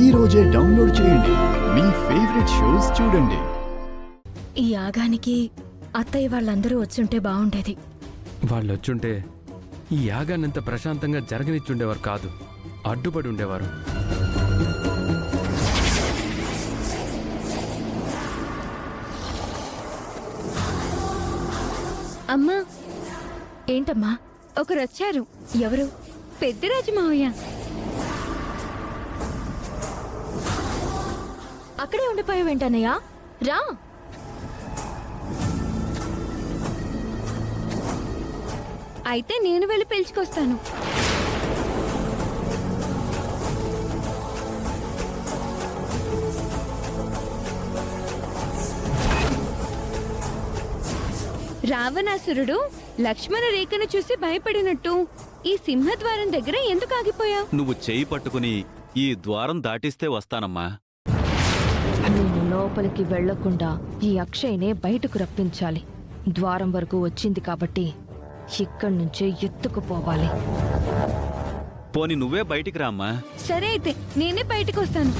ఈ రోజే డౌన్లోడ్ చేయండి. మీ ఫేవరెట్ షోస్ చూడండి. ఈ యాగానికి అత్తయ్య వాళ్ళందరూ వచ్చుంటే బాగుండేది. వాళ్ళొచ్చుంటే ఈ యాగాన్నంత ప్రశాంతంగా జరగనిచ్చుండేవారు కాదు, అడ్డుపడి ఉండేవారు. అమ్మా, ఏంటమ్మా? ఒకరొచ్చారు. ఎవరు? పెద్దిరాజు మావయ్య. అక్కడే ఉండిపోయావేంటన్నయ్యా? రా. అయితే నేను వెళ్ళి పిలుచుకొస్తాను. రావణాసురుడు లక్ష్మణ రేఖను చూసి భయపడినట్టు ఈ సింహద్వారం దగ్గర ఎందుకు ఆగిపోయావు? నువ్వు చేయి పట్టుకుని ఈ ద్వారం దాటిస్తే వస్తానమ్మా. నేను లోపలికి వెళ్లకుండా ఈ అక్షయ్నే బయటకు రప్పించాలి. ద్వారం వరకు వచ్చింది కాబట్టి ఇక్కడి నుంచే ఎత్తుకుపోవాలి. పోని నువ్వే బయటికి రామ్మా. సరే అయితే నేనే బయటకు వస్తాను.